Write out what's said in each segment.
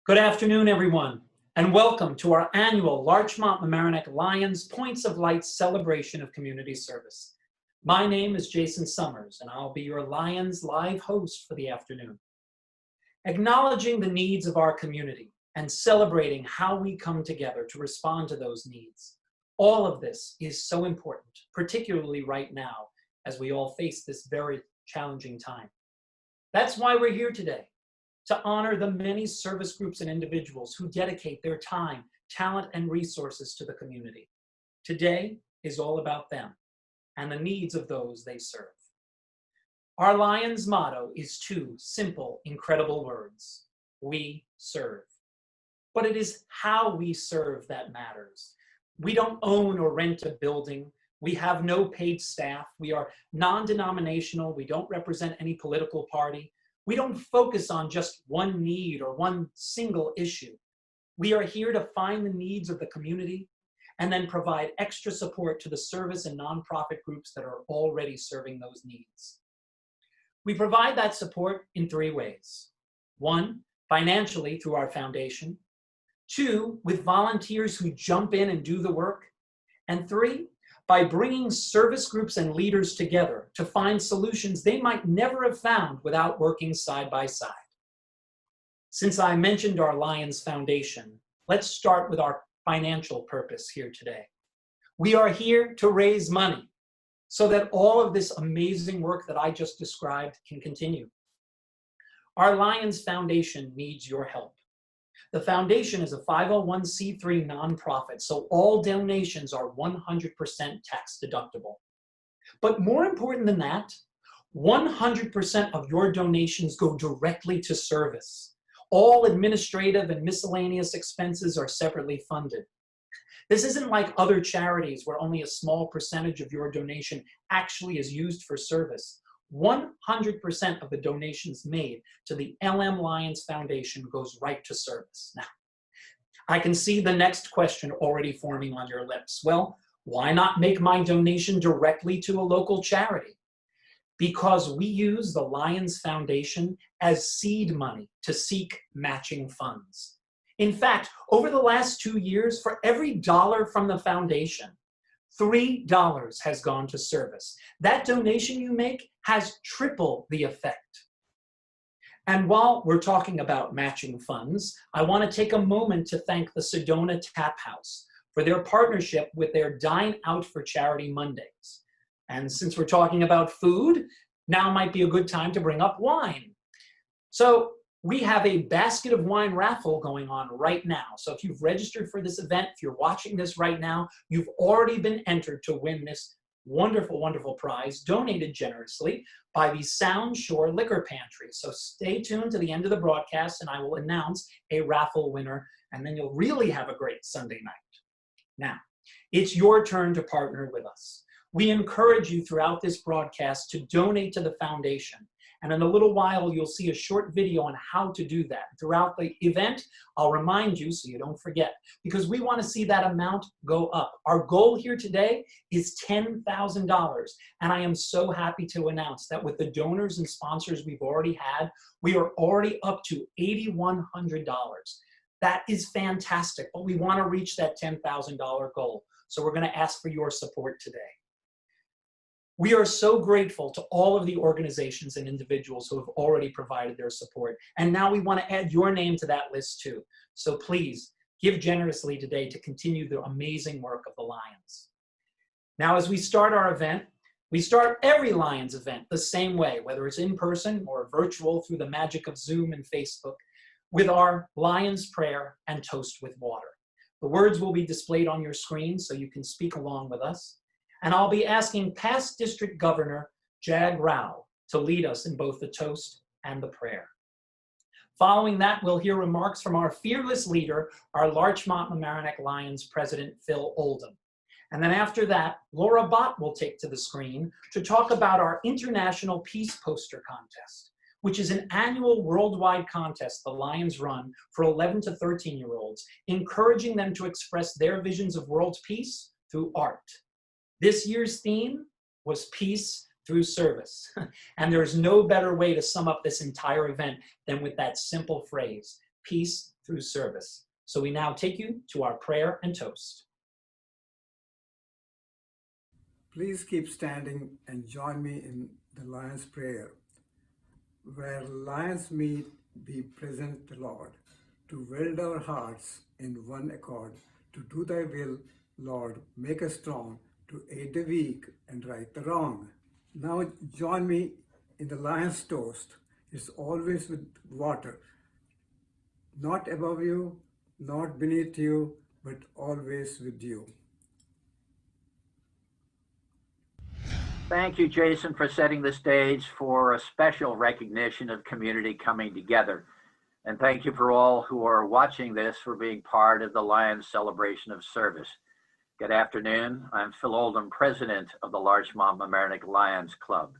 Good afternoon, everyone, and welcome to our annual Larchmont Mamaroneck Lions Points of Light celebration of community service. My name is Jason Summers, and I'll be your Lions live host for the afternoon. Acknowledging the needs of our community and celebrating how we come together to respond to those needs. All of this is so important, particularly right now, as we all face this very challenging time. That's why we're here today, to honor the many service groups and individuals who dedicate their time, talent, and resources to the community. Today is all about them and the needs of those they serve. Our Lions motto is two simple, incredible words: we serve. But it is how we serve that matters. We don't own or rent a building. We have no paid staff. We are non-denominational. We don't represent any political party. We don't focus on just one need or one single issue. We are here to find the needs of the community and then provide extra support to the service and nonprofit groups that are already serving those needs. We provide that support in three ways. One, financially through our foundation. Two, with volunteers who jump in and do the work. And three, by bringing service groups and leaders together to find solutions they might never have found without working side by side. Since I mentioned our Lions Foundation, let's start with our financial purpose here today. We are here to raise money so that all of this amazing work that I just described can continue. Our Lions Foundation needs your help. The foundation is a 501c3 nonprofit, so all donations are 100% tax deductible. But more important than that, 100% of your donations go directly to service. All administrative and miscellaneous expenses are separately funded. This isn't like other charities where only a small percentage of your donation actually is used for service. 100% of the donations made to the LM Lions Foundation goes right to service. Now, I can see the next question already forming on your lips. Well, why not make my donation directly to a local charity? Because we use the Lions Foundation as seed money to seek matching funds. In fact, over the last 2 years, for every dollar from the foundation, $3 has gone to service. That donation you make has triple the effect. And while we're talking about matching funds, I want to take a moment to thank the Sedona Tap House for their partnership with their Dine Out for Charity Mondays. And since we're talking about food, now might be a good time to bring up wine. So we have a basket of wine raffle going on right now. So if you've registered for this event, if you're watching this right now, you've already been entered to win this wonderful, wonderful prize donated generously by the Sound Shore Liquor Pantry. So stay tuned to the end of the broadcast and I will announce a raffle winner, and then you'll really have a great Sunday night. Now, it's your turn to partner with us. We encourage you throughout this broadcast to donate to the foundation. And in a little while, you'll see a short video on how to do that. Throughout the event, I'll remind you so you don't forget, because we want to see that amount go up. Our goal here today is $10,000. And I am so happy to announce that with the donors and sponsors we've already had, we are already up to $8,100. That is fantastic, but we want to reach that $10,000 goal. So we're going to ask for your support today. We are so grateful to all of the organizations and individuals who have already provided their support. And now we want to add your name to that list too. So please give generously today to continue the amazing work of the Lions. Now, as we start our event, we start every Lions event the same way, whether it's in person or virtual through the magic of Zoom and Facebook, with our Lions prayer and toast with water. The words will be displayed on your screen so you can speak along with us. And I'll be asking past District Governor Jag Rao to lead us in both the toast and the prayer. Following that, we'll hear remarks from our fearless leader, our Larchmont Mamaroneck Lions President, Phil Oldham. And then after that, Laura Bott will take to the screen to talk about our International Peace Poster Contest, which is an annual worldwide contest the Lions run for 11 to 13-year-olds, encouraging them to express their visions of world peace through art. This year's theme was peace through service. And there's no better way to sum up this entire event than with that simple phrase, peace through service. So we now take you to our prayer and toast. Please keep standing and join me in the Lion's Prayer. Where lions meet, be present, the Lord, to weld our hearts in one accord, to do thy will, Lord, make us strong, to aid the weak and right the wrong. Now join me in the Lion's toast. It's always with water, not above you, not beneath you, but always with you. Thank you, Jason, for setting the stage for a special recognition of community coming together. And thank you for all who are watching this for being part of the Lions Celebration of Service. Good afternoon. I'm Phil Oldham, president of the Larchmont Mamaroneck Lions Club.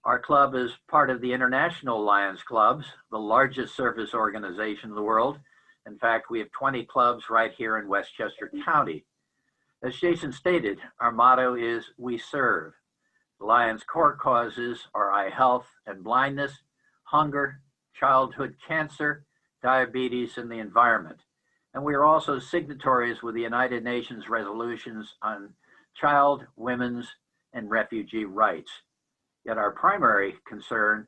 Our club is part of the International Lions Clubs, the largest service organization in the world. In fact, we have 20 clubs right here in Westchester County. As Jason stated, our motto is "We Serve." The Lions' core causes are eye health and blindness, hunger, childhood cancer, diabetes, and the environment. And we are also signatories with the United Nations resolutions on child, women's, and refugee rights. Yet our primary concern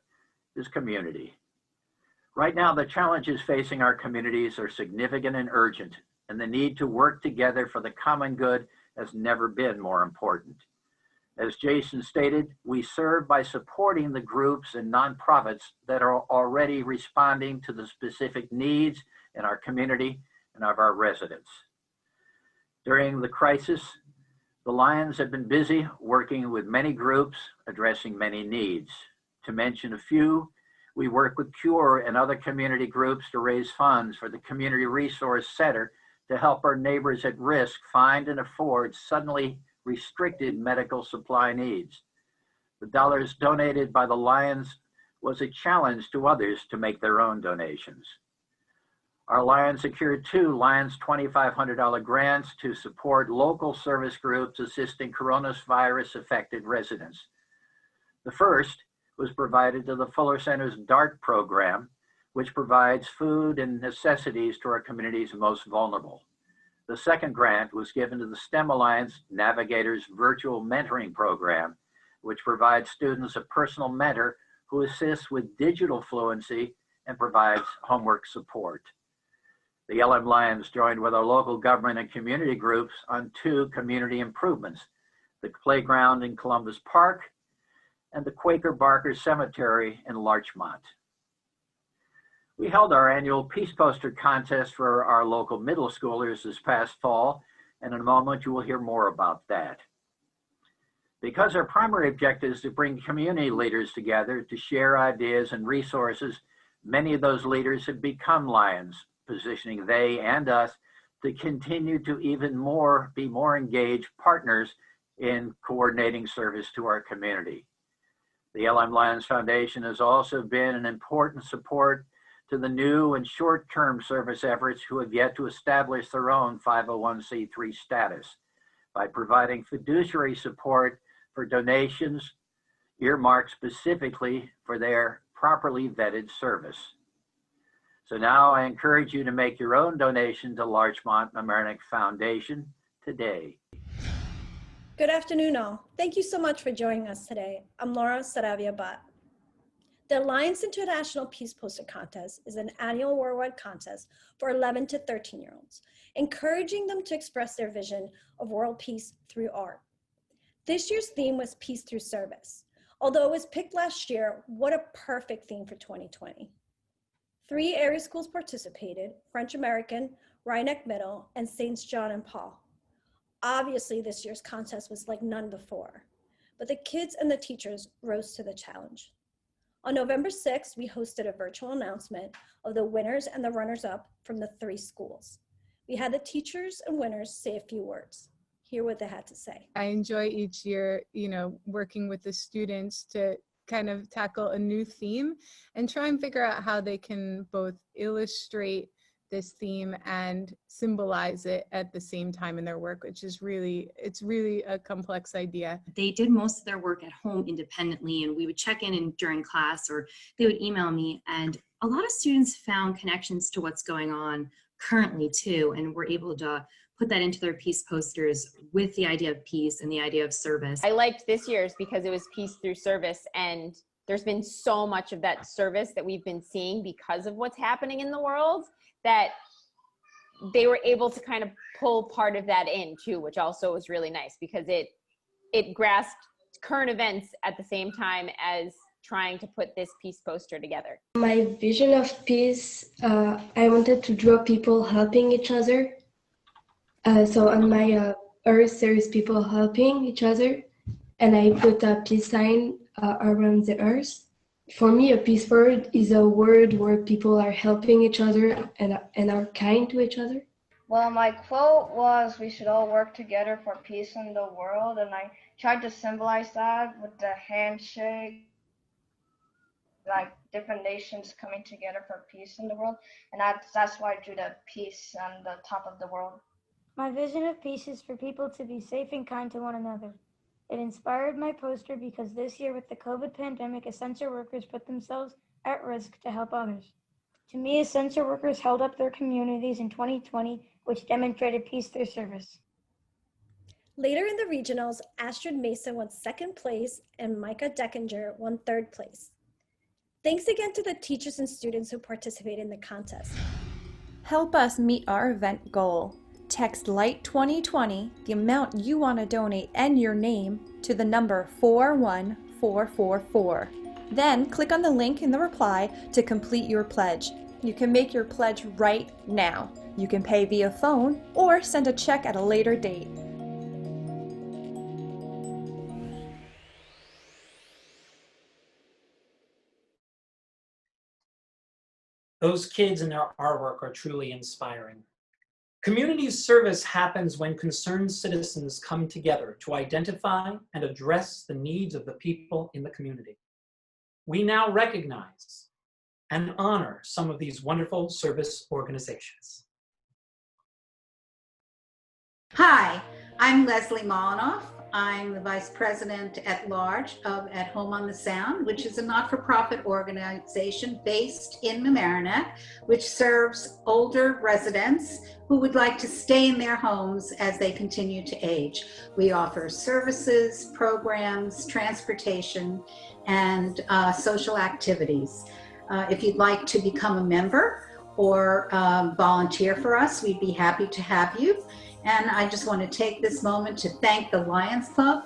is community. Right now, the challenges facing our communities are significant and urgent, and the need to work together for the common good has never been more important. As Jason stated, we serve by supporting the groups and nonprofits that are already responding to the specific needs in our community and of our residents. During the crisis, the Lions have been busy working with many groups, addressing many needs. To mention a few, we work with CURE and other community groups to raise funds for the Community Resource Center to help our neighbors at risk find and afford suddenly restricted medical supply needs. The dollars donated by the Lions was a challenge to others to make their own donations. Our Lions secured 2 Lions $2,500 grants to support local service groups assisting coronavirus affected residents. The first was provided to the Fuller Center's DART program, which provides food and necessities to our community's most vulnerable. The second grant was given to the STEM Alliance Navigators Virtual Mentoring Program, which provides students a personal mentor who assists with digital fluency and provides homework support. The LM Lions joined with our local government and community groups on 2 community improvements, the playground in Columbus Park and the Quaker Barker Cemetery in Larchmont. We held our annual Peace Poster contest for our local middle schoolers this past fall, and in a moment you will hear more about that. Because our primary objective is to bring community leaders together to share ideas and resources, many of those leaders have become Lions, positioning they and us to continue to be more engaged partners in coordinating service to our community. The LM Lions Foundation has also been an important support to the new and short-term service efforts who have yet to establish their own 501c3 status by providing fiduciary support for donations earmarked specifically for their properly vetted service. So now I encourage you to make your own donation to Larchmont Mamaroneck Foundation today. Good afternoon, all. Thank you so much for joining us today. I'm Laura Saravia-Butt. The Alliance International Peace Poster Contest is an annual worldwide contest for 11 to 13-year-olds, encouraging them to express their vision of world peace through art. This year's theme was Peace Through Service. Although it was picked last year, what a perfect theme for 2020. 3 area schools participated: French American, Rhinebeck Middle, and St. John and Paul. Obviously, this year's contest was like none before, but the kids and the teachers rose to the challenge. On November 6th, we hosted a virtual announcement of the winners and the runners-up from the 3 schools. We had the teachers and winners say a few words. Hear what they had to say. I enjoy each year, working with the students to kind of tackle a new theme and try and figure out how they can both illustrate this theme and symbolize it at the same time in their work, which is it's really a complex idea. They did most of their work at home independently, and we would check in during class, or they would email me, and a lot of students found connections to what's going on currently too, and were able to put that into their peace posters with the idea of peace and the idea of service. I liked this year's because it was peace through service, and there's been so much of that service that we've been seeing because of what's happening in the world, that they were able to kind of pull part of that in too, which also was really nice because it grasped current events at the same time as trying to put this peace poster together. My vision of peace, I wanted to draw people helping each other. So on my earth, there is people helping each other, and I put a peace sign around the earth. For me, a peace word is a word where people are helping each other and are kind to each other. Well, my quote was, "We should all work together for peace in the world," and I tried to symbolize that with the handshake, like different nations coming together for peace in the world, and that's why I drew the peace on the top of the world. My vision of peace is for people to be safe and kind to one another. It inspired my poster because this year with the COVID pandemic, essential workers put themselves at risk to help others. To me, essential workers held up their communities in 2020, which demonstrated peace through service. Later in the regionals, Astrid Mason won second place and Micah Deckinger won third place. Thanks again to the teachers and students who participated in the contest. Help us meet our event goal. Text LIGHT 2020, the amount you want to donate and your name, to the number 41444. Then click on the link in the reply to complete your pledge. You can make your pledge right now. You can pay via phone or send a check at a later date. Those kids and their artwork are truly inspiring. Community service happens when concerned citizens come together to identify and address the needs of the people in the community. We now recognize and honor some of these wonderful service organizations. Hi, I'm Leslie Mamaroneck. I'm the Vice President at Large of At Home on the Sound, which is a not-for-profit organization based in Mamaroneck, which serves older residents who would like to stay in their homes as they continue to age. We offer services, programs, transportation, and social activities. If you'd like to become a member or volunteer for us, we'd be happy to have you. And I just want to take this moment to thank the Lions Club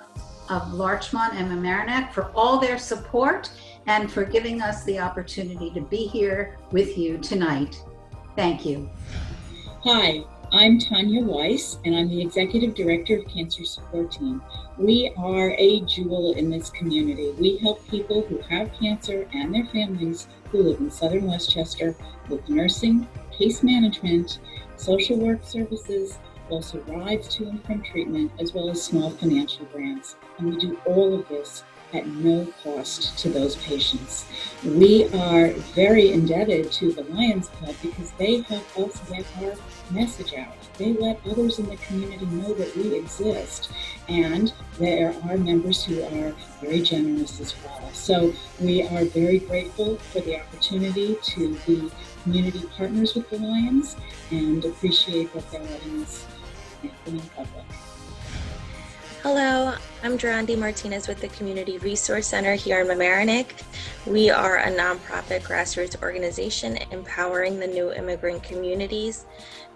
of Larchmont and Mamaroneck for all their support and for giving us the opportunity to be here with you tonight. Thank you. Hi, I'm Tanya Weiss, and I'm the Executive Director of Cancer Support Team. We are a jewel in this community. We help people who have cancer and their families who live in Southern Westchester with nursing, case management, social work services, also rides to and from treatment, as well as small financial grants. And we do all of this at no cost to those patients. We are very indebted to the Lions Club because they help us get our message out. They let others in the community know that we exist, and there are members who are very generous as well. So we are very grateful for the opportunity to be community partners with the Lions and appreciate that they're letting us in public. Hello, I'm Durandi Martinez with the Community Resource Center here in Mamaroneck. We are a nonprofit grassroots organization empowering the new immigrant communities,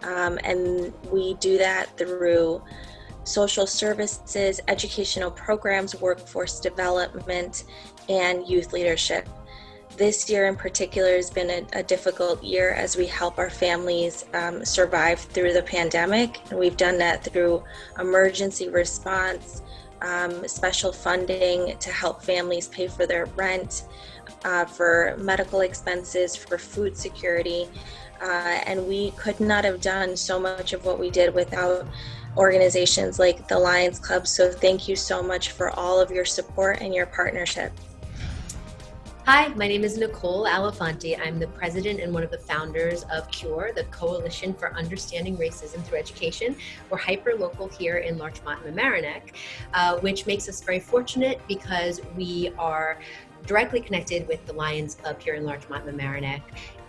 and we do that through social services, educational programs, workforce development, and youth leadership. This year in particular has been a difficult year as we help our families survive through the pandemic. And we've done that through emergency response, special funding to help families pay for their rent, for medical expenses, for food security. And we could not have done so much of what we did without organizations like the Lions Club. So thank you so much for all of your support and your partnership. Hi, my name is Nicole Alafanti. I'm the president and one of the founders of CURE, the Coalition for Understanding Racism Through Education. We're hyper-local here in Larchmont and Mamaroneck, which makes us very fortunate because we are directly connected with the Lions Club here in Larchmont and Mamaroneck.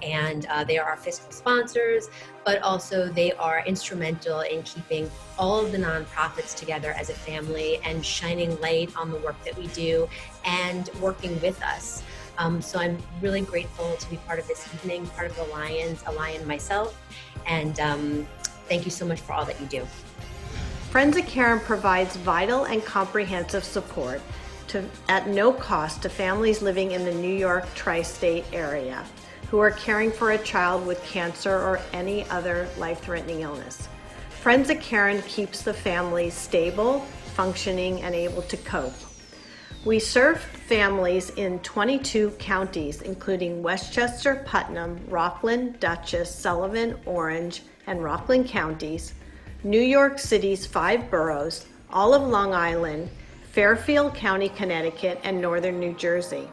And they are our fiscal sponsors, but also they are instrumental in keeping all of the nonprofits together as a family and shining light on the work that we do and working with us. So I'm really grateful to be part of this evening, part of the Lions, a Lion myself, and thank you so much for all that you do. Friends of Caring provides vital and comprehensive support at no cost to families living in the New York tri-state area who are caring for a child with cancer or any other life-threatening illness. Friends of Caring keeps the families stable, functioning, and able to cope. We serve families in 22 counties, including Westchester, Putnam, Rockland, Dutchess, Sullivan, Orange, and Rockland counties, New York City's 5 boroughs, all of Long Island, Fairfield County, Connecticut, and northern New Jersey.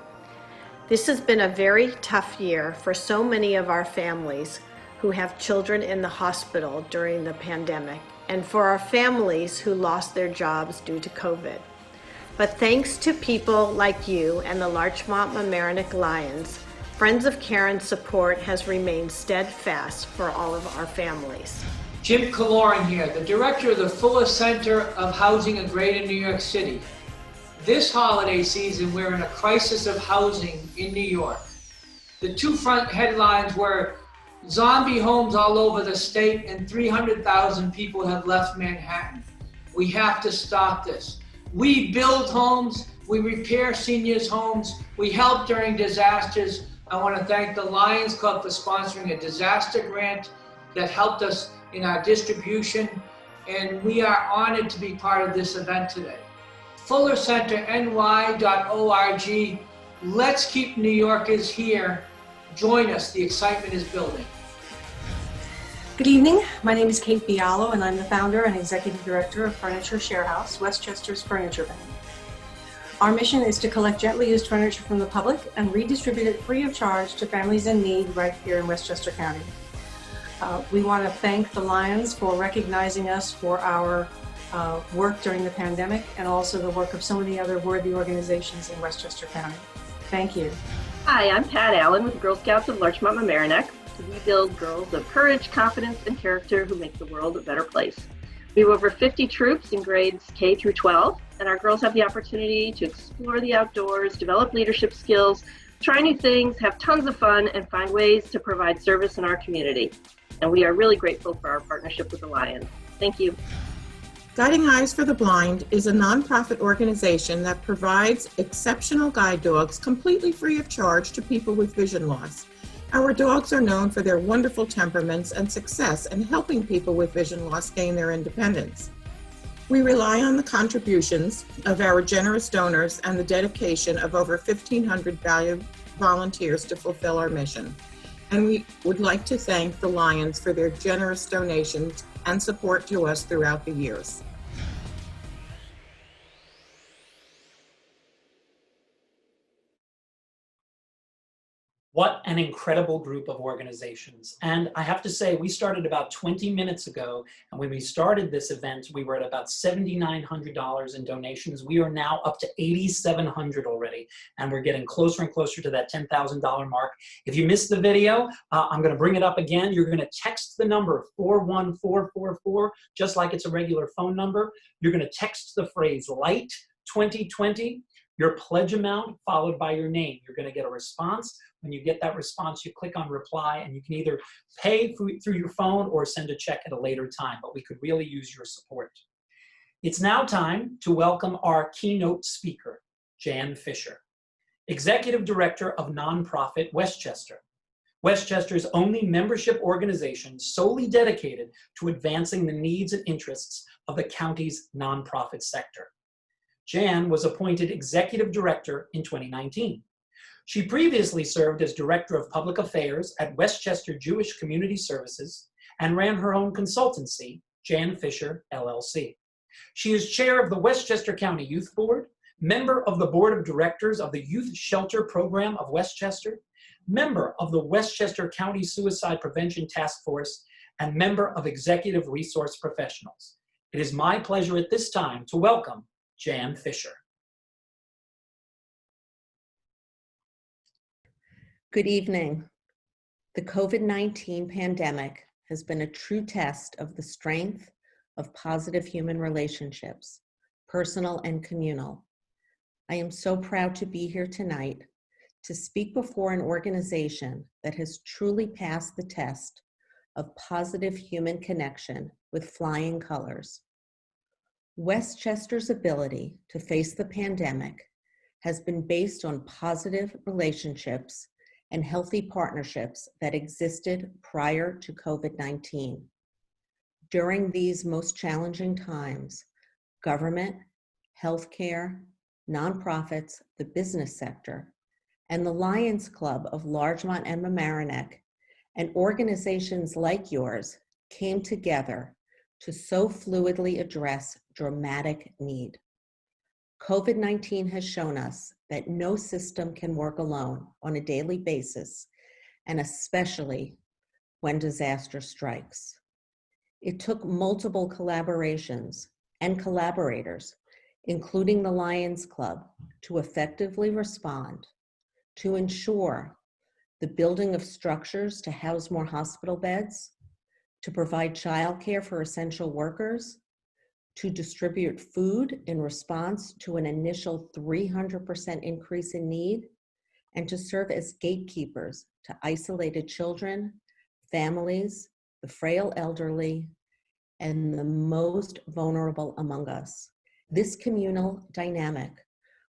This has been a very tough year for so many of our families who have children in the hospital during the pandemic, and for our families who lost their jobs due to COVID. But thanks to people like you and the Larchmont Mamaroneck Lions, Friends of Caring's support has remained steadfast for all of our families. Jim Kaloran here, the director of the Fuller Center of Housing in Greater New York City. This holiday season, we're in a crisis of housing in New York. The two front headlines were zombie homes all over the state and 300,000 people have left Manhattan. We have to stop this. We build homes, we repair seniors' homes, we help during disasters. I want to thank the Lions Club for sponsoring a disaster grant that helped us in our distribution, and we are honored to be part of this event today. FullerCenterNY.org. Let's keep New Yorkers here. Join us, the excitement is building. Good evening, my name is Kate Bialo and I'm the founder and executive director of Furniture Share House, Westchester's furniture bank. Our mission is to collect gently used furniture from the public and redistribute it free of charge to families in need right here in Westchester County. We want to thank the Lions for recognizing us for our work during the pandemic and also the work of so many other worthy organizations in Westchester County. Thank you. Hi, I'm Pat Allen with the Girl Scouts of Larchmont Mamaroneck. We build girls of courage, confidence, and character who make the world a better place. We have over 50 troops in grades K through 12, and our girls have the opportunity to explore the outdoors, develop leadership skills, try new things, have tons of fun, and find ways to provide service in our community. And we are really grateful for our partnership with the Lions. Thank you. Guiding Eyes for the Blind is a nonprofit organization that provides exceptional guide dogs completely free of charge to people with vision loss. Our dogs are known for their wonderful temperaments and success in helping people with vision loss gain their independence. We rely on the contributions of our generous donors and the dedication of over 1,500 valued volunteers to fulfill our mission. And we would like to thank the Lions for their generous donations and support to us throughout the years. What an incredible group of organizations. And I have to say, we started about 20 minutes ago, and when we started this event, we were at about $7,900 in donations. We are now up to $8,700 already, and we're getting closer and closer to that $10,000 mark. If you missed the video, I'm gonna bring it up again. You're gonna text the number 41444, just like it's a regular phone number. You're gonna text the phrase LIGHT 2020, your pledge amount followed by your name. You're gonna get a response. When you get that response, you click on reply, and you can either pay through your phone or send a check at a later time, but we could really use your support. It's now time to welcome our keynote speaker, Jan Fisher, Executive Director of Nonprofit Westchester, Westchester's only membership organization solely dedicated to advancing the needs and interests of the county's nonprofit sector. Jan was appointed Executive Director in 2019. She previously served as Director of Public Affairs at Westchester Jewish Community Services and ran her own consultancy, Jan Fisher, LLC. She is Chair of the Westchester County Youth Board, member of the Board of Directors of the Youth Shelter Program of Westchester, member of the Westchester County Suicide Prevention Task Force, and member of Executive Resource Professionals. It is my pleasure at this time to welcome Jan Fisher. Good evening. The COVID-19 pandemic has been a true test of the strength of positive human relationships, personal and communal. I am so proud to be here tonight to speak before an organization that has truly passed the test of positive human connection with flying colors. Westchester's ability to face the pandemic has been based on positive relationships and healthy partnerships that existed prior to COVID-19. During these most challenging times, government, healthcare, nonprofits, the business sector, and the Lions Club of Larchmont and Mamaroneck, and organizations like yours came together to so fluidly address dramatic need. COVID-19 has shown us that no system can work alone on a daily basis, and especially when disaster strikes. It took multiple collaborations and collaborators, including the Lions Club, to effectively respond, to ensure the building of structures to house more hospital beds, to provide childcare for essential workers, to distribute food in response to an initial 300% increase in need, and to serve as gatekeepers to isolated children, families, the frail elderly, and the most vulnerable among us. This communal dynamic,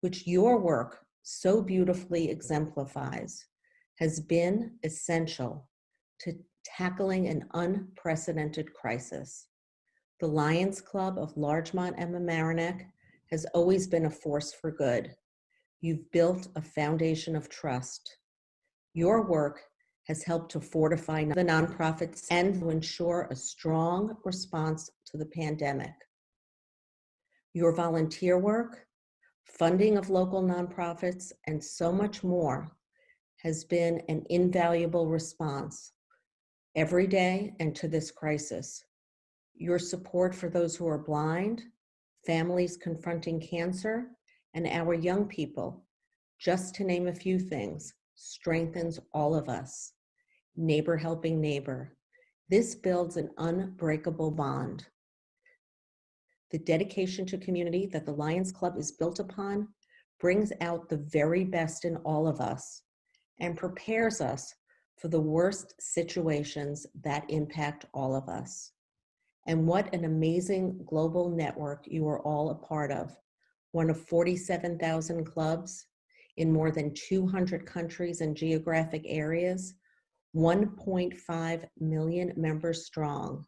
which your work so beautifully exemplifies, has been essential to tackling an unprecedented crisis. The Lions Club of Larchmont and Mamaroneck has always been a force for good. You've built a foundation of trust. Your work has helped to fortify the nonprofits and to ensure a strong response to the pandemic. Your volunteer work, funding of local nonprofits, and so much more has been an invaluable response every day and to this crisis. Your support for those who are blind, families confronting cancer, and our young people, just to name a few things, strengthens all of us. Neighbor helping neighbor. This builds an unbreakable bond. The dedication to community that the Lions Club is built upon brings out the very best in all of us and prepares us for the worst situations that impact all of us. And what an amazing global network you are all a part of. One of 47,000 clubs in more than 200 countries and geographic areas, 1.5 million members strong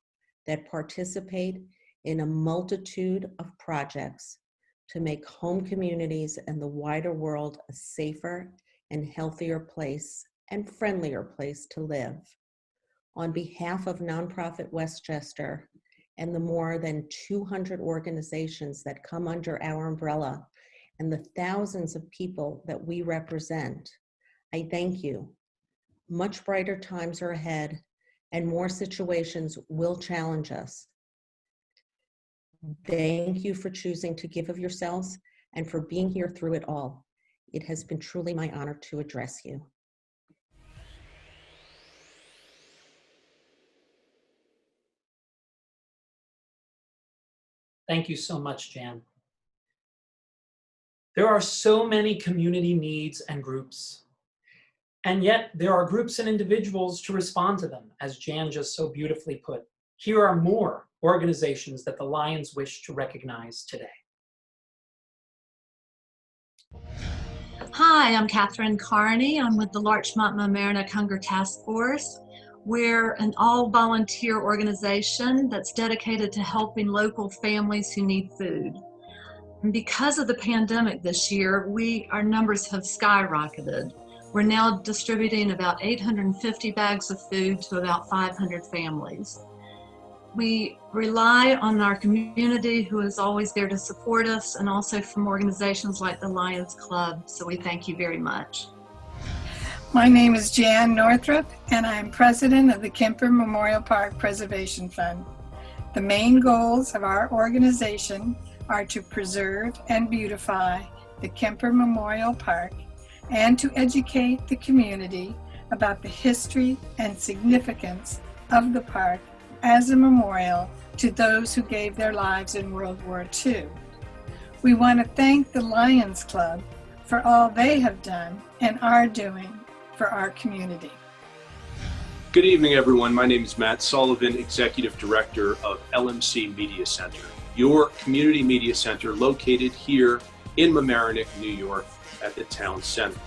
that participate in a multitude of projects to make home communities and the wider world a safer and healthier place and friendlier place to live. On behalf of nonprofit Westchester, and the more than 200 organizations that come under our umbrella, and the thousands of people that we represent, I thank you. Much brighter times are ahead, and more situations will challenge us. Thank you for choosing to give of yourselves and for being here through it all. It has been truly my honor to address you. Thank you so much, Jan. There are so many community needs and groups, and yet there are groups and individuals to respond to them, as Jan just so beautifully put. Here are more organizations that the Lions wish to recognize today. Hi, I'm Catherine Carney. I'm with the Larchmont Mamaroneck Hunger Task Force. We're an all-volunteer organization that's dedicated to helping local families who need food. And because of the pandemic this year, our numbers have skyrocketed. We're now distributing about 850 bags of food to about 500 families. We rely on our community who is always there to support us, and also from organizations like the Lions Club. So we thank you very much. My name is Jan Northrup, and I'm president of the Kemper Memorial Park Preservation Fund. The main goals of our organization are to preserve and beautify the Kemper Memorial Park and to educate the community about the history and significance of the park as a memorial to those who gave their lives in World War II. We want to thank the Lions Club for all they have done and are doing for our community. Good evening, everyone. My name is Matt Sullivan, Executive Director of LMC Media Center, your community media center located here in Mamaroneck, New York at the town center.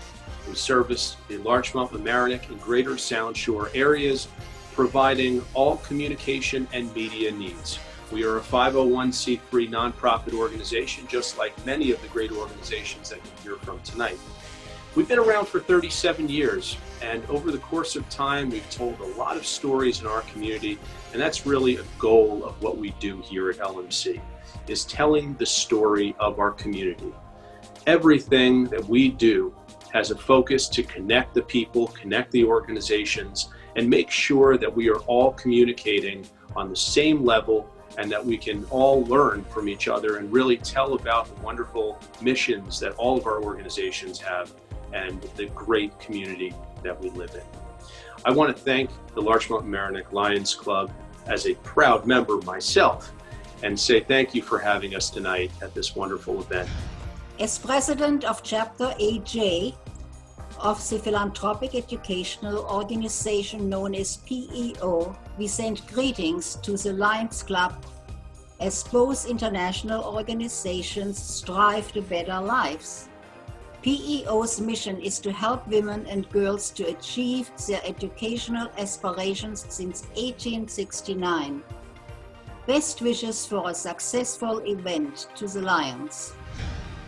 We service the Larchmont, Mamaroneck, and Greater Sound Shore areas, providing all communication and media needs. We are a 501c3 nonprofit organization, just like many of the great organizations that you'll hear from tonight. We've been around for 37 years, and over the course of time, we've told a lot of stories in our community, and that's really a goal of what we do here at LMC, is telling the story of our community. Everything that we do has a focus to connect the people, connect the organizations, and make sure that we are all communicating on the same level and that we can all learn from each other and really tell about the wonderful missions that all of our organizations have and the great community that we live in. I want to thank the Larchmont Mamaroneck Lions Club as a proud member myself and say thank you for having us tonight at this wonderful event. As president of Chapter AJ of the philanthropic educational organization known as PEO, we send greetings to the Lions Club as both international organizations strive to better lives. PEO's mission is to help women and girls to achieve their educational aspirations since 1869. Best wishes for a successful event to the Lions.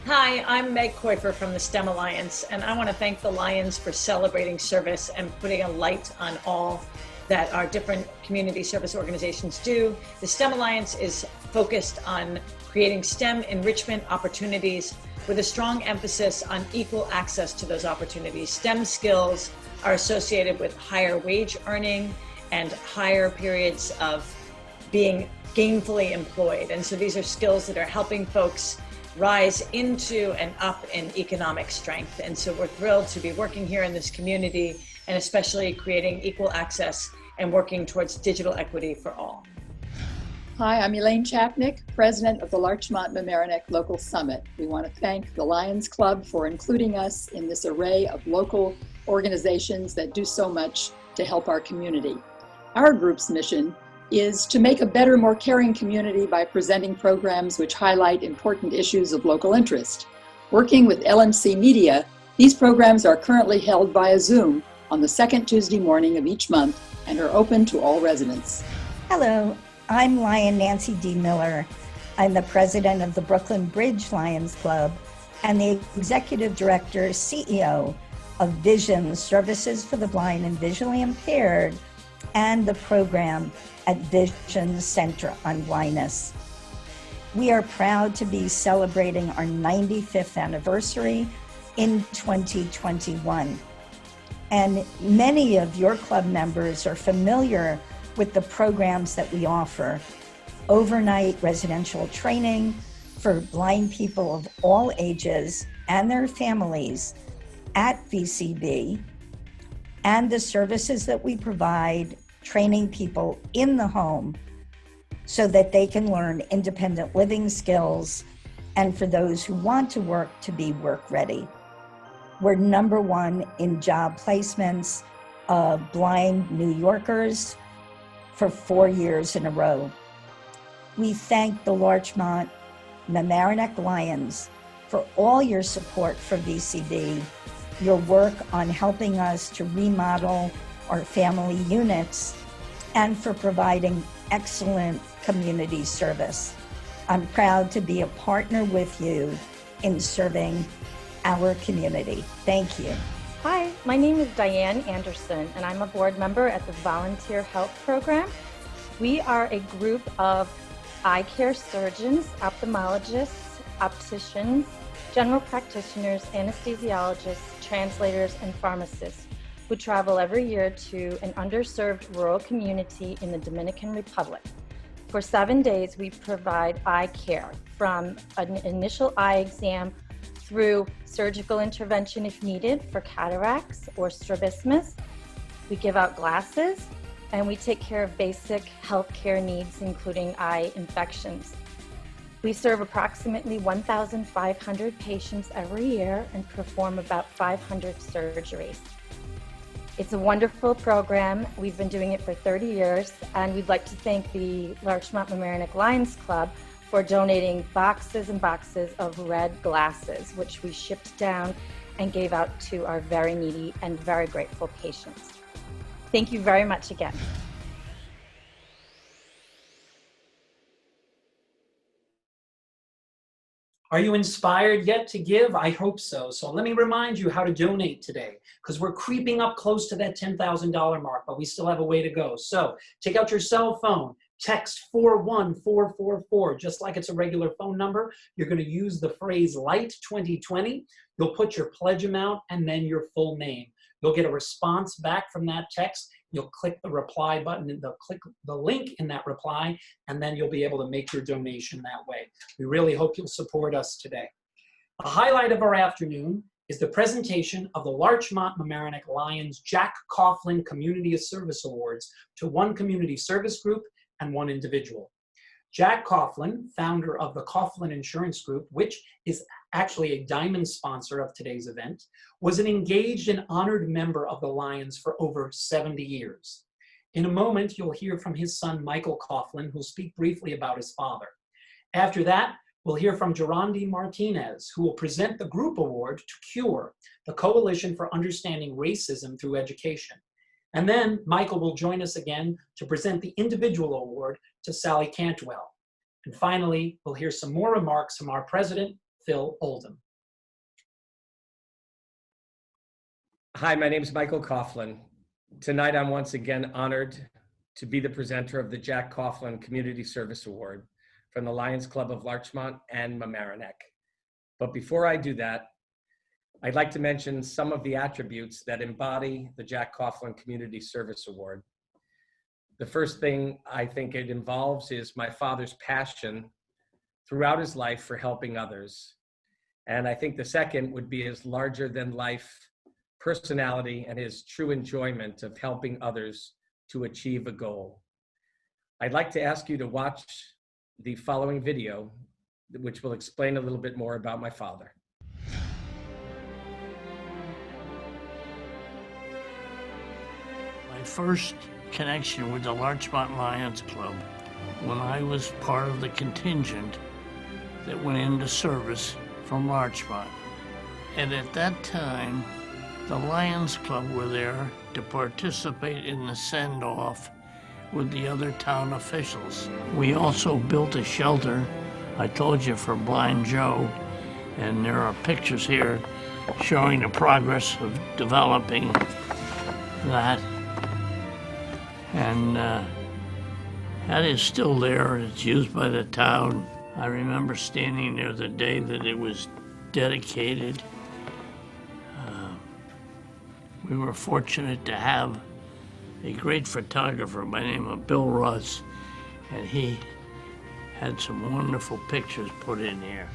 Hi, I'm Meg Koifer from the STEM Alliance, and I want to thank the Lions for celebrating service and putting a light on all that our different community service organizations do. The STEM Alliance is focused on creating STEM enrichment opportunities with a strong emphasis on equal access to those opportunities. STEM skills are associated with higher wage earning and higher periods of being gainfully employed. And so these are skills that are helping folks rise into and up in economic strength. And so we're thrilled to be working here in this community and especially creating equal access and working towards digital equity for all. Hi, I'm Elaine Chapnick, president of the Larchmont Mamaroneck Local Summit. We want to thank the Lions Club for including us in this array of local organizations that do so much to help our community. Our group's mission is to make a better, more caring community by presenting programs which highlight important issues of local interest. Working with LMC Media, these programs are currently held via Zoom on the second Tuesday morning of each month and are open to all residents. Hello, I'm Lion Nancy D. Miller. I'm the president of the Brooklyn Bridge Lions Club and the executive director, CEO of Vision Services for the Blind and Visually Impaired and the program at Vision Center on Blindness. We are proud to be celebrating our 95th anniversary in 2021. And many of your club members are familiar with the programs that we offer. Overnight residential training for blind people of all ages and their families at VCB, and the services that we provide training people in the home so that they can learn independent living skills, and for those who want to work to be work ready. We're #1 in job placements of blind New Yorkers for 4 years in a row. We thank the Larchmont Mamaroneck Lions for all your support for VCB, your work on helping us to remodel our family units, and for providing excellent community service. I'm proud to be a partner with you in serving our community. Thank you. Hi, my name is Diane Anderson, and I'm a board member at the Volunteer Help Program. We are a group of eye care surgeons, ophthalmologists, opticians, general practitioners, anesthesiologists, translators, and pharmacists who travel every year to an underserved rural community in the Dominican Republic. For 7 days, we provide eye care from an initial eye exam through surgical intervention if needed for cataracts or strabismus. We give out glasses, and we take care of basic healthcare needs, including eye infections. We serve approximately 1,500 patients every year and perform about 500 surgeries. It's a wonderful program. We've been doing it for 30 years, and we'd like to thank the Larchmont Mamaroneck Lions Club for donating boxes and boxes of red glasses, which we shipped down and gave out to our very needy and very grateful patients. Thank you very much again. Are you inspired yet to give? I hope so. So let me remind you how to donate today, because we're creeping up close to that $10,000 mark, but we still have a way to go. So take out your cell phone, text 41444, just like it's a regular phone number. You're going to use the phrase LIGHT 2020. You'll put your pledge amount and then your full name. You'll get a response back from that text. You'll click the reply button and they'll click the link in that reply, and then you'll be able to make your donation that way. We really hope you'll support us today. A highlight of our afternoon is the presentation of the Larchmont Mamaroneck Lions Jack Coughlin Community Service Awards to one community service group and one individual. Jack Coughlin, founder of the Coughlin Insurance Group, which is actually a diamond sponsor of today's event, was an engaged and honored member of the Lions for over 70 years. In a moment, you'll hear from his son, Michael Coughlin, who'll speak briefly about his father. After that, we'll hear from Gerandi Martinez, who will present the group award to CURE, the Coalition for Understanding Racism Through Education. And then Michael will join us again to present the individual award to Sally Cantwell. And finally, we'll hear some more remarks from our president, Phil Oldham. Hi, my name is Michael Coughlin. Tonight, I'm once again honored to be the presenter of the Jack Coughlin Community Service Award from the Lions Club of Larchmont and Mamaroneck. But before I do that, I'd like to mention some of the attributes that embody the Jack Coughlin Community Service Award. The first thing I think it involves is my father's passion throughout his life for helping others. And I think the second would be his larger-than-life personality and his true enjoyment of helping others to achieve a goal. I'd like to ask you to watch the following video, which will explain a little bit more about my father. My first connection with the Larchmont Lions Club when I was part of the contingent that went into service from Larchmont. And at that time, the Lions Club were there to participate in the send-off with the other town officials. We also built a shelter, I told you, for Blind Joe, and there are pictures here showing the progress of developing that. And that is still there. It's used by the town. I remember standing there the day that it was dedicated. We were fortunate to have a great photographer by the name of Bill Russ, and he had some wonderful pictures put in here.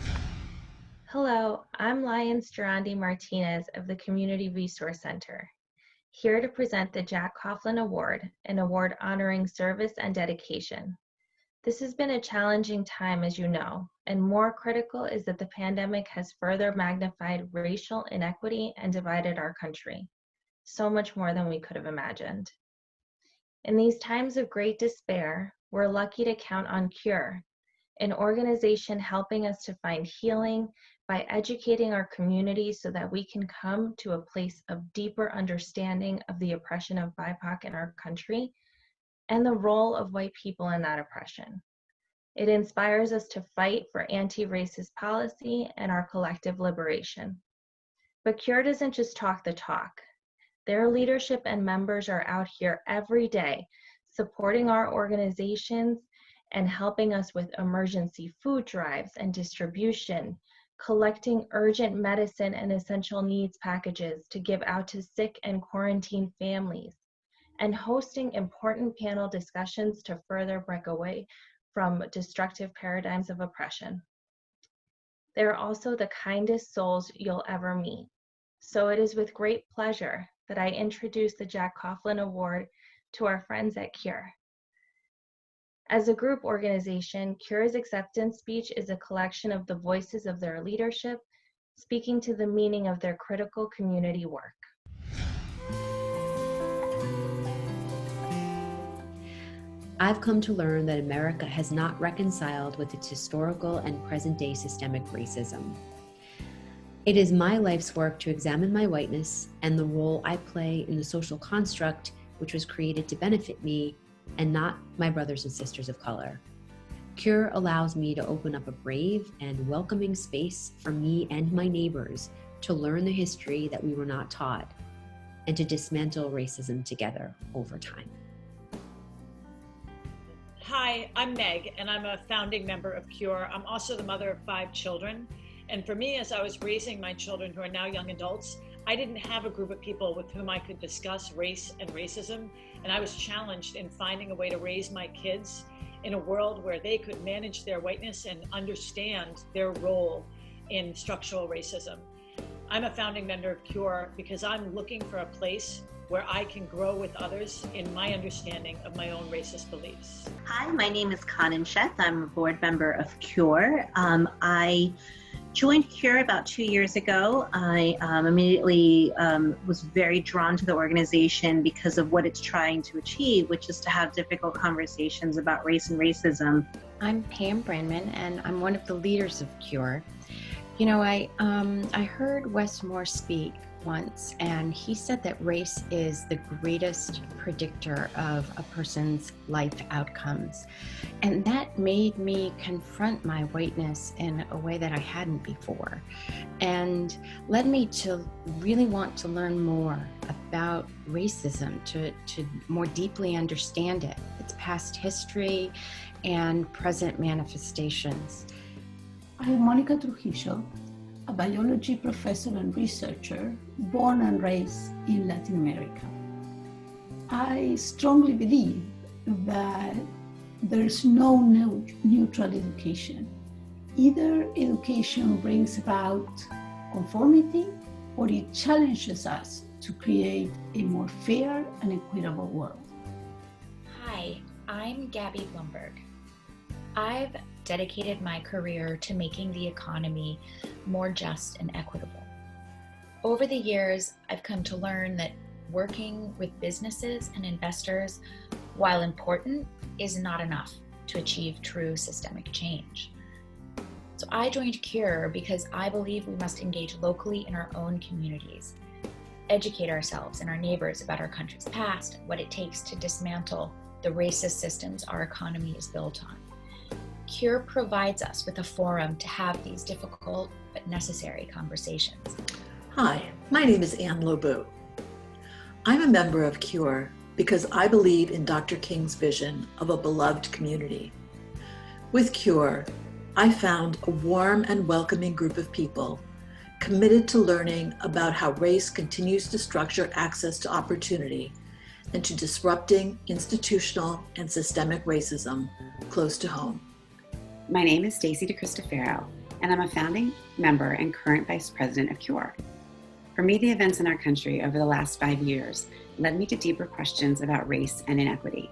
Hello, I'm Lions Gerandi Martinez of the Community Resource Center, here to present the Jack Coughlin Award, an award honoring service and dedication. This has been a challenging time, as you know, and more critical is that the pandemic has further magnified racial inequity and divided our country, so much more than we could have imagined. In these times of great despair, we're lucky to count on CURE, an organization helping us to find healing by educating our community so that we can come to a place of deeper understanding of the oppression of BIPOC in our country and the role of white people in that oppression. It inspires us to fight for anti-racist policy and our collective liberation. But CURE doesn't just talk the talk. Their leadership and members are out here every day supporting our organizations, and helping us with emergency food drives and distribution, collecting urgent medicine and essential needs packages to give out to sick and quarantined families, and hosting important panel discussions to further break away from destructive paradigms of oppression. They're also the kindest souls you'll ever meet. So it is with great pleasure that I introduce the Jack Coughlin Award to our friends at CURE. As a group organization, CURE's acceptance speech is a collection of the voices of their leadership, speaking to the meaning of their critical community work. I've come to learn that America has not reconciled with its historical and present-day systemic racism. It is my life's work to examine my whiteness and the role I play in the social construct which was created to benefit me and not my brothers and sisters of color. CURE allows me to open up a brave and welcoming space for me and my neighbors to learn the history that we were not taught and to dismantle racism together over time. Hi, I'm Meg, and I'm a founding member of CURE. I'm also the mother of 5 children. And for me, as I was raising my children who are now young adults, I didn't have a group of people with whom I could discuss race and racism. And I was challenged in finding a way to raise my kids in a world where they could manage their whiteness and understand their role in structural racism. I'm a founding member of CURE because I'm looking for a place where I can grow with others in my understanding of my own racist beliefs. Hi, my name is Kanan Sheth. I'm a board member of CURE. I joined CURE about 2 years ago. I immediately was very drawn to the organization because of what it's trying to achieve, which is to have difficult conversations about race and racism. I'm Pam Brandman, and I'm one of the leaders of CURE. You know, I heard Wes Moore speak once, and he said that race is the greatest predictor of a person's life outcomes. And that made me confront my whiteness in a way that I hadn't before, and led me to really want to learn more about racism, to more deeply understand it, its past history and present manifestations. I am Monica Trujillo, a biology professor and researcher born and raised in Latin America. I strongly believe that there's no neutral education. Either education brings about conformity or it challenges us to create a more fair and equitable world. Hi, I'm Gabby Blumberg. I've dedicated my career to making the economy more just and equitable. Over the years, I've come to learn that working with businesses and investors, while important, is not enough to achieve true systemic change. So I joined CURE because I believe we must engage locally in our own communities, educate ourselves and our neighbors about our country's past, what it takes to dismantle the racist systems our economy is built on. CURE provides us with a forum to have these difficult but necessary conversations. Hi, my name is Anne Lobu. I'm a member of CURE because I believe in Dr. King's vision of a beloved community. With CURE, I found a warm and welcoming group of people committed to learning about how race continues to structure access to opportunity and to disrupting institutional and systemic racism close to home. My name is Stacey DeCristofaro, and I'm a founding member and current vice president of CURE. For me, the events in our country over the last 5 years led me to deeper questions about race and inequity.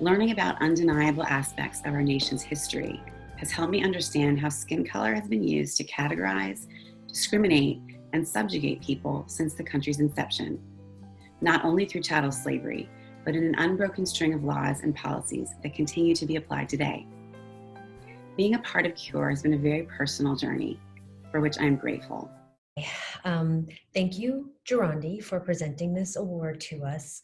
Learning about undeniable aspects of our nation's history has helped me understand how skin color has been used to categorize, discriminate, and subjugate people since the country's inception, not only through chattel slavery, but in an unbroken string of laws and policies that continue to be applied today. Being a part of CURE has been a very personal journey, for which I am grateful. Thank you, Gerondi, for presenting this award to us.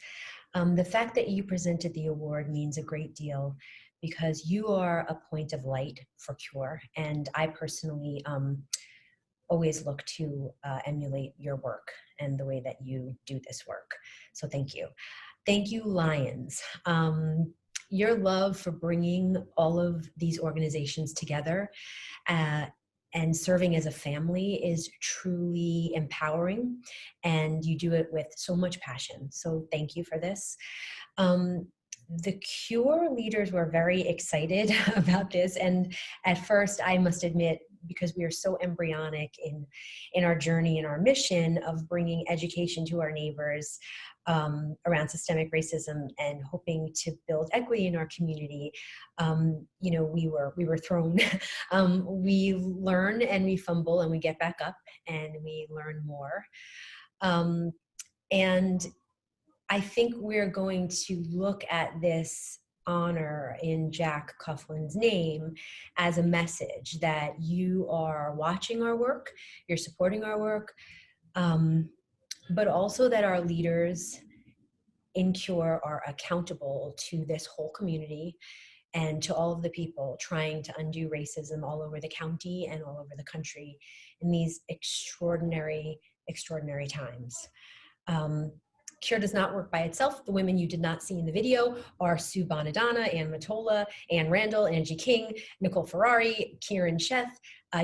The fact that you presented the award means a great deal because you are a point of light for CURE, and I personally always look to emulate your work and the way that you do this work. So thank you. Thank you, Lions. Your love for bringing all of these organizations together and serving as a family is truly empowering, and you do it with so much passion. So thank you for this. The CURE leaders were very excited about this, and at first, I must admit, because we are so embryonic in our journey and our mission of bringing education to our neighbors around systemic racism and hoping to build equity in our community, we were thrown. We learn and we fumble and we get back up and we learn more. And I think we're going to look at this honor in Jack Coughlin's name as a message that you are watching our work, you're supporting our work, but also that our leaders in CURE are accountable to this whole community and to all of the people trying to undo racism all over the county and all over the country in these extraordinary, extraordinary times. CURE does not work by itself. The women you did not see in the video are Sue Bonadonna, Ann Matola, Ann Randall, Angie King, Nicole Ferrari, Kieran Sheth,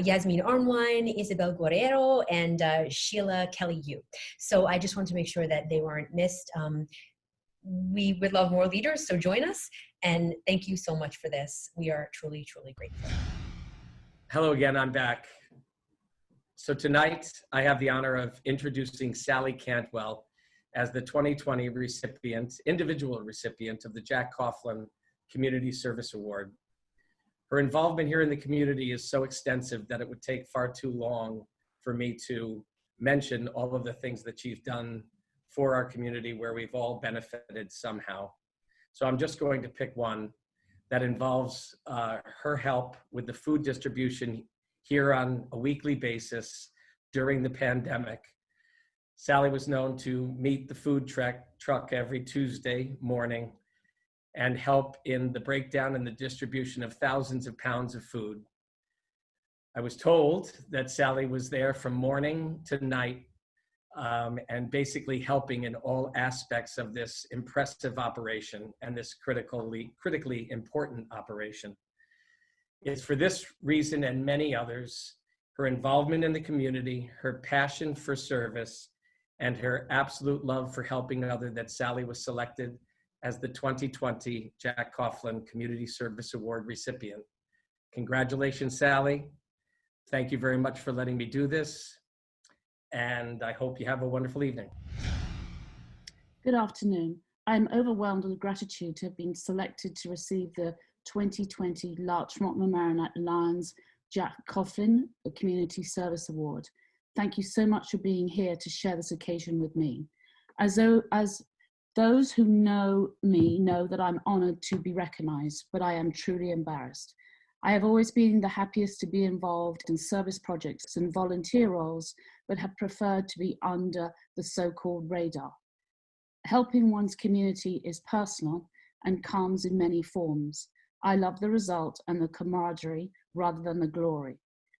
Yasmin Armwine, Isabel Guerrero, and Sheila Kelly-Yu. So I just want to make sure that they weren't missed. We would love more leaders, so join us. And thank you so much for this. We are truly, truly grateful. Hello again, I'm back. So tonight, I have the honor of introducing Sally Cantwell as the 2020 individual recipient of the Jack Coughlin Community Service Award. Her involvement here in the community is so extensive that it would take far too long for me to mention all of the things that she's done for our community where we've all benefited somehow. So I'm just going to pick one that involves her help with the food distribution here on a weekly basis during the pandemic. Sally was known to meet the food truck every Tuesday morning and help in the breakdown and the distribution of thousands of pounds of food. I was told that Sally was there from morning to night and basically helping in all aspects of this impressive operation and this critically important operation. It's for this reason and many others, her involvement in the community, her passion for service, and her absolute love for helping others that Sally was selected as the 2020 Jack Coughlin Community Service Award recipient. Congratulations, Sally. Thank you very much for letting me do this. And I hope you have a wonderful evening. Good afternoon. I am overwhelmed with gratitude to have been selected to receive the 2020 Larchmont Mamaroneck Lions Jack Coughlin Community Service Award. Thank you so much for being here to share this occasion with me. As those who know me know that I'm honored to be recognized, but I am truly embarrassed. I have always been the happiest to be involved in service projects and volunteer roles, but have preferred to be under the so-called radar. Helping one's community is personal and comes in many forms. I love the result and the camaraderie rather than the glory.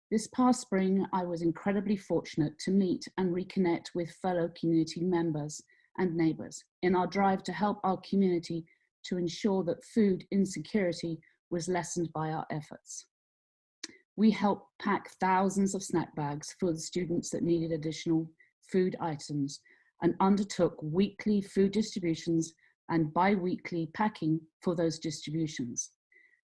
This past spring, I was incredibly fortunate to meet and reconnect with fellow community members and neighbors in our drive to help our community to ensure that food insecurity was lessened by our efforts. We helped pack thousands of snack bags for the students that needed additional food items and undertook weekly food distributions and bi-weekly packing for those distributions.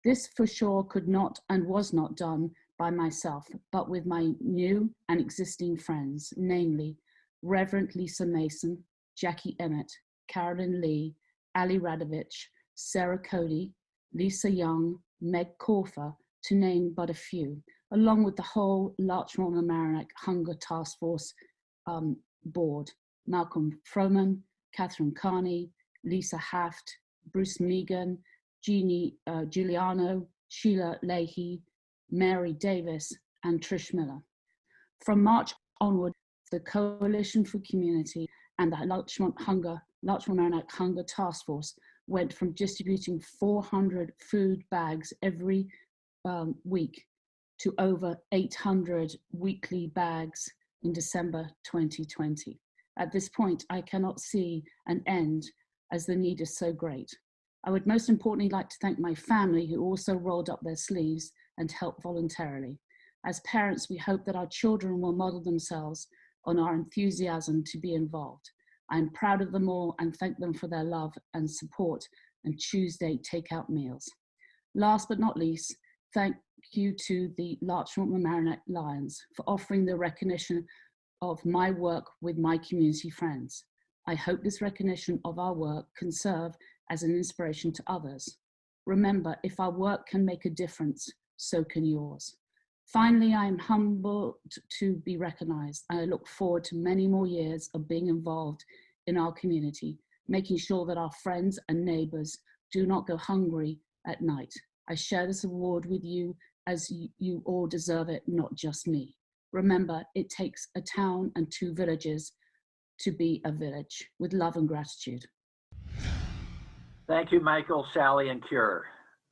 This for sure could not and was not done by myself, but with my new and existing friends, namely Reverend Lisa Mason, Jackie Emmett, Carolyn Lee, Ali Radovich, Sarah Cody, Lisa Young, Meg Corfer, to name but a few, along with the whole Larchmont Mamaroneck Hunger Task Force board, Malcolm Froman, Catherine Carney, Lisa Haft, Bruce Megan, Jeannie Giuliano, Sheila Leahy, Mary Davis, and Trish Miller. From March onward, the Coalition for Community and the Larchmont Mamaroneck Hunger Task Force went from distributing 400 food bags every week to over 800 weekly bags in December 2020. At this point, I cannot see an end as the need is so great. I would most importantly like to thank my family who also rolled up their sleeves and helped voluntarily. As parents, we hope that our children will model themselves on our enthusiasm to be involved. I am proud of them all and thank them for their love and support and Tuesday takeout meals. Last but not least, thank you to the Larchmont Mamaroneck Lions for offering the recognition of my work with my community friends. I hope this recognition of our work can serve as an inspiration to others. Remember, if our work can make a difference, so can yours. Finally, I am humbled to be recognized. I look forward to many more years of being involved in our community, making sure that our friends and neighbors do not go hungry at night. I share this award with you as you all deserve it, not just me. Remember, it takes a town and 2 villages to be a village. With love and gratitude. Thank you, Michael, Sally, and Cure.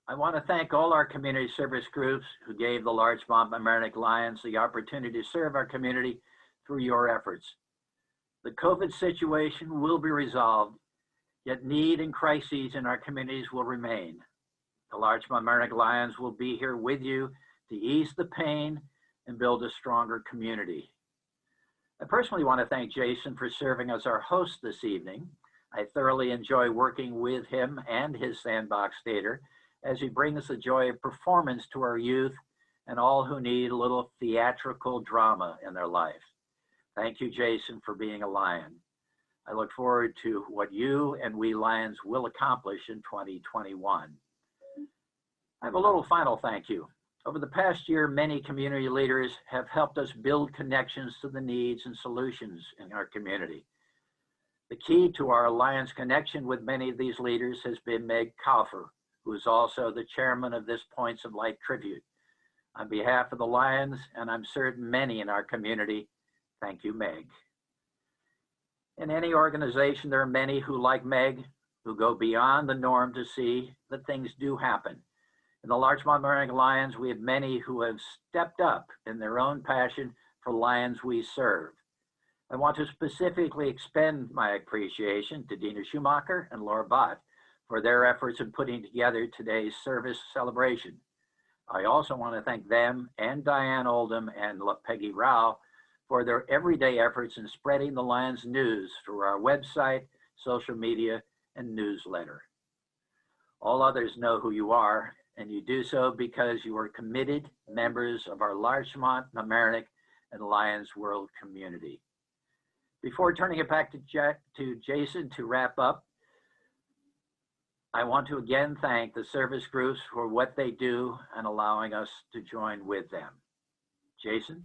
I want to thank all our community service groups who gave the Larchmont Mamaroneck Lions the opportunity to serve our community through your efforts. The COVID situation will be resolved, yet need and crises in our communities will remain. The Larchmont Mamaroneck Lions will be here with you to ease the pain and build a stronger community. I personally want to thank Jason for serving as our host this evening. I thoroughly enjoy working with him and his Sandbox Theater as he brings the joy of performance to our youth and all who need a little theatrical drama in their life. Thank you, Jason, for being a Lion. I look forward to what you and we Lions will accomplish in 2021. I have a little final thank you. Over the past year, many community leaders have helped us build connections to the needs and solutions in our community. The key to our Alliance connection with many of these leaders has been Meg Coughlin, who is also the chairman of this Points of Light Tribute. On behalf of the Lions, and I'm certain many in our community, thank you, Meg. In any organization, there are many who, like Meg, who go beyond the norm to see that things do happen. In the Larchmont Mamaroneck Lions, we have many who have stepped up in their own passion for Lions we serve. I want to specifically expend my appreciation to Dina Schumacher and Laura Bott for their efforts in putting together today's service celebration. I also want to thank them and Diane Oldham and Peggy Rao for their everyday efforts in spreading the Lions news through our website, social media, and newsletter. All others know who you are, and you do so because you are committed members of our Larchmont, Mamaroneck, and Lions World community. Before turning it back to Jason to wrap up, I want to again thank the service groups for what they do and allowing us to join with them. Jason?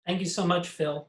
Thank you so much, Phil.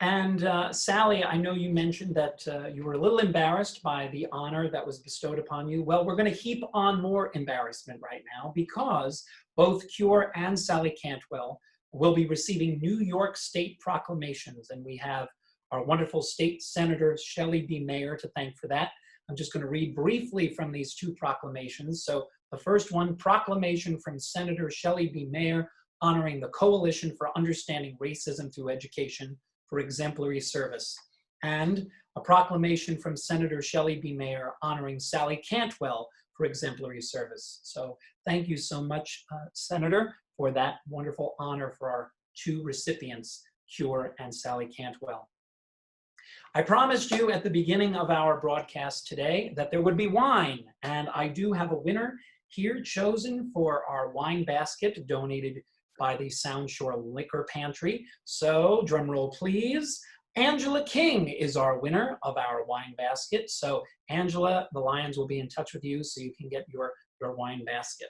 And Sally, I know you mentioned that you were a little embarrassed by the honor that was bestowed upon you. Well, we're going to heap on more embarrassment right now because both Cure and Sally Cantwell will be receiving New York State proclamations, and we have our wonderful State Senator Shelley B. Mayer to thank for that. I'm just going to read briefly from these 2 proclamations. So the first one, proclamation from Senator Shelley B. Mayer honoring the Coalition for Understanding Racism Through Education for exemplary service. And a proclamation from Senator Shelley B. Mayer honoring Sally Cantwell for exemplary service. So thank you so much, Senator, for that wonderful honor for our 2 recipients, Cure and Sally Cantwell. I promised you at the beginning of our broadcast today that there would be wine, and I do have a winner here chosen for our wine basket donated by the Sound Shore Liquor Pantry. So, drum roll please. Angela King is our winner of our wine basket. So, Angela, the Lions will be in touch with you so you can get your wine basket.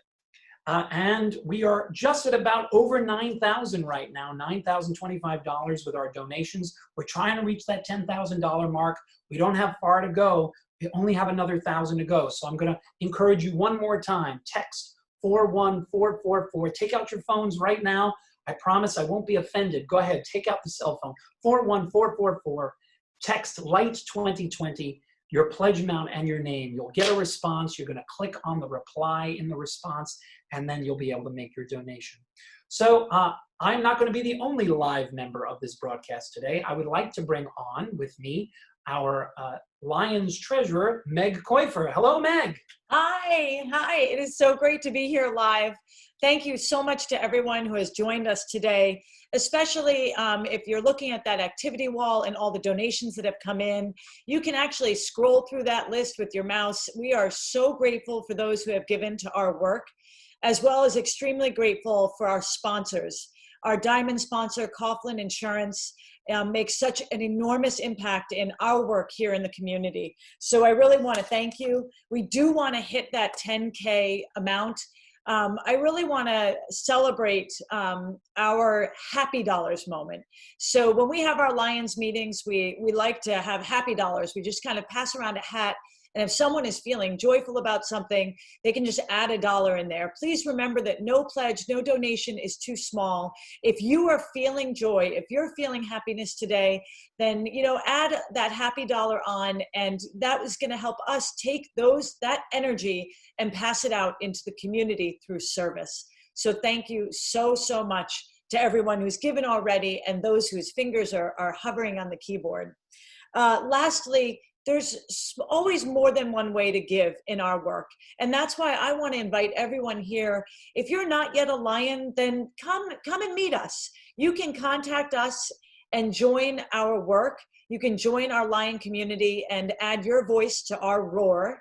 And we are just at about over 9,000 right now, $9,025 with our donations. We're trying to reach that $10,000 mark. We don't have far to go. We only have another 1,000 to go. So I'm going to encourage you one more time. Text 41444. Take out your phones right now. I promise I won't be offended. Go ahead, take out the cell phone. 41444. Text LIGHT 2020. your pledge amount and your name. You'll get a response. You're going to click on the reply in the response, and then you'll be able to make your donation. So I'm not going to be the only live member of this broadcast today. I would like to bring on with me our Lions treasurer, Meg Koifer. Hello, Meg. Hi. It is so great to be here live. Thank you so much to everyone who has joined us today, especially if you're looking at that activity wall and all the donations that have come in. You can actually scroll through that list with your mouse. We are so grateful for those who have given to our work, as well as extremely grateful for our sponsors. Our diamond sponsor, Coughlin Insurance, makes such an enormous impact in our work here in the community. So I really want to thank you. We do want to hit that 10K amount. I really want to celebrate our happy dollars moment. So when we have our Lions meetings, we like to have happy dollars. We just kind of pass around a hat. And if someone is feeling joyful about something, they can just add $1 in there. Please remember that no pledge, no donation is too small. If you are feeling joy, if you're feeling happiness today, then, add that happy dollar on, and that is going to help us take that energy and pass it out into the community through service. So thank you so, so much to everyone who's given already and those whose fingers are hovering on the keyboard. Lastly, there's always more than one way to give in our work. And that's why I want to invite everyone here. If you're not yet a Lion, then come and meet us. You can contact us and join our work. You can join our Lion community and add your voice to our roar.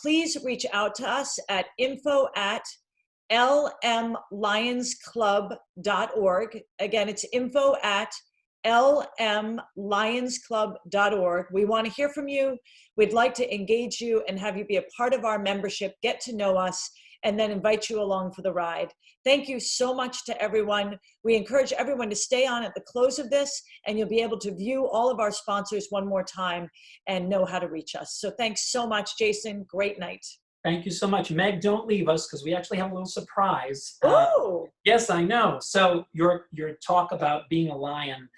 Please reach out to us at info@lmlionsclub.org. Again, it's info@lmlionsclub.org. We want to hear from you. We'd like to engage you and have you be a part of our membership, get to know us, and then invite you along for the ride. Thank you so much to everyone. We encourage everyone to stay on at the close of this, and you'll be able to view all of our sponsors one more time and know how to reach us. So thanks so much, Jason. Great night. Thank you so much. Meg, don't leave us because we actually have a little surprise. Oh! Yes, I know. So your talk about being a Lion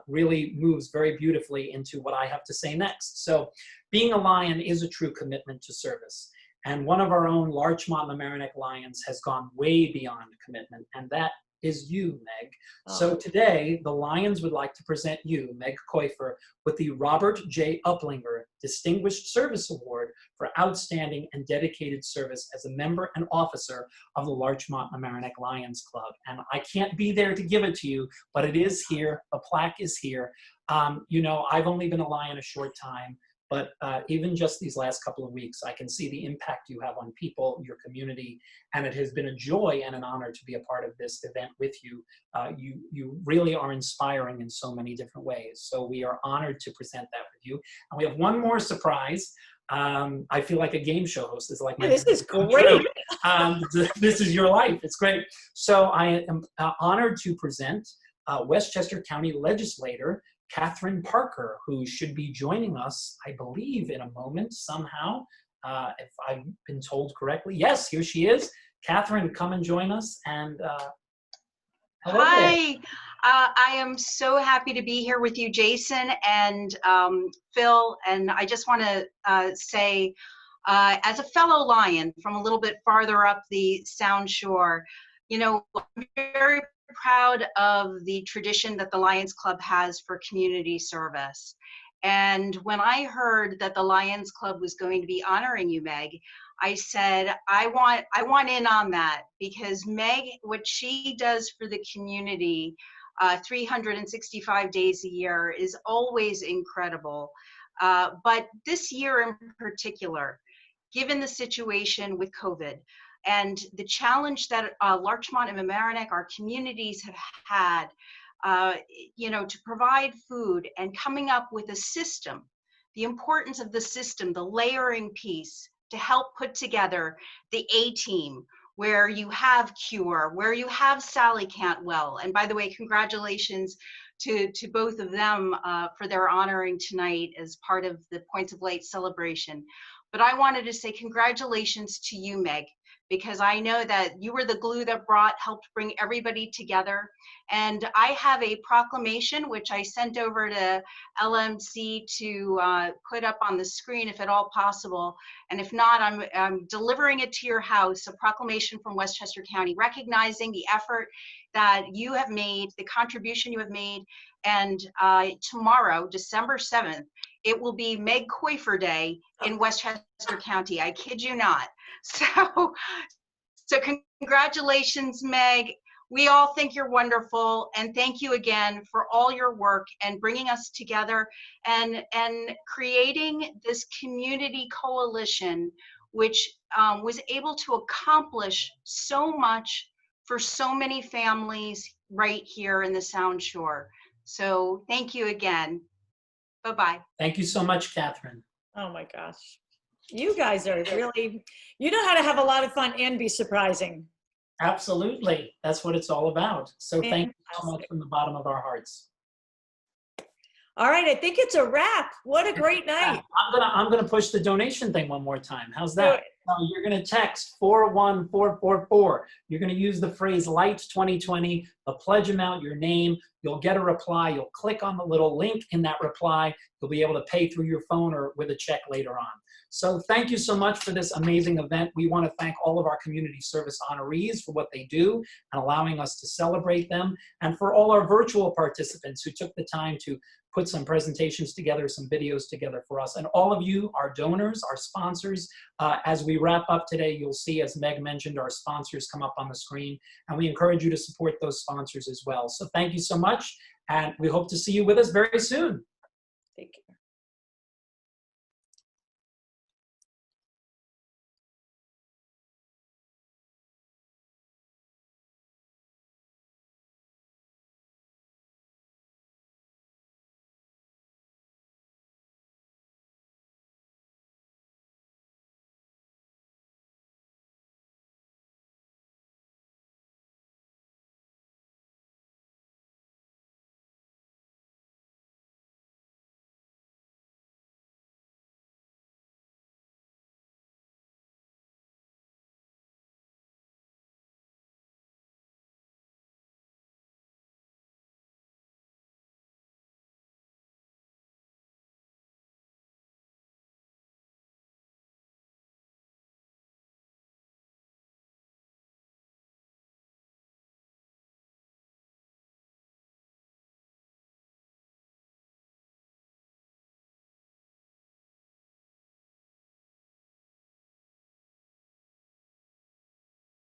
really moves very beautifully into what I have to say next. So being a Lion is a true commitment to service. And one of our own Larchmont Mamaroneck Lions has gone way beyond commitment, and that is you, Meg. So today, the Lions would like to present you, Meg Koifer, with the Robert J. Uplinger Distinguished Service Award for outstanding and dedicated service as a member and officer of the Larchmont Mamaroneck Lions Club. And I can't be there to give it to you, but it is here. The plaque is here. I've only been a Lion a short time, but even just these last couple of weeks, I can see the impact you have on people, your community, and it has been a joy and an honor to be a part of this event with you. You really are inspiring in so many different ways. So we are honored to present that with you. And we have one more surprise. I feel like a game show host. This is like my This is great. This is your life. It's great. So I am honored to present Westchester County Legislator Catherine Parker, who should be joining us, I believe, in a moment somehow, if I've been told correctly. Yes, here she is. Catherine, come and join us. And hello. Hi, I am so happy to be here with you, Jason and Phil. And I just want to say, as a fellow Lion from a little bit farther up the Sound Shore, I'm very proud of the tradition that the Lions Club has for community service. And when I heard that the Lions Club was going to be honoring you, Meg, I said, I want in on that, because Meg, what she does for the community 365 days a year is always incredible. But this year in particular, given the situation with COVID, and the challenge that Larchmont and Mamaroneck, our communities have had, to provide food and coming up with a system, the importance of the system, the layering piece to help put together the A-team, where you have Cure, where you have Sally Cantwell. And by the way, congratulations to both of them for their honoring tonight as part of the Points of Light celebration. But I wanted to say congratulations to you, Meg, because I know that you were the glue that helped bring everybody together. And I have a proclamation which I sent over to LMC to put up on the screen if at all possible. And if not, I'm delivering it to your house, a proclamation from Westchester County recognizing the effort that you have made, the contribution you have made. And tomorrow, December 7th, it will be Meg Coifer Day in Westchester County. I kid you not. So congratulations, Meg. We all think you're wonderful, and thank you again for all your work and bringing us together and creating this community coalition, which was able to accomplish so much for so many families right here in the Sound Shore. So thank you again. Bye-bye. Thank you so much, Catherine. Oh my gosh. You guys are really, you know how to have a lot of fun and be surprising. Absolutely. That's what it's all about. So thank you so much from the bottom of our hearts. All right, I think it's a wrap. What a great night. I'm gonna push the donation thing one more time. How's that? You're gonna text 41444. You're gonna use the phrase Light 2020, the pledge amount, your name. You'll get a reply. You'll click on the little link in that reply. You'll be able to pay through your phone or with a check later on. So thank you so much for this amazing event. We want to thank all of our community service honorees for what they do and allowing us to celebrate them, and for all our virtual participants who took the time to put some presentations together, some videos together for us. And all of you, our donors, our sponsors, as we wrap up today, you'll see, as Meg mentioned, our sponsors come up on the screen, and we encourage you to support those sponsors as well. So thank you so much, and we hope to see you with us very soon. Thank you.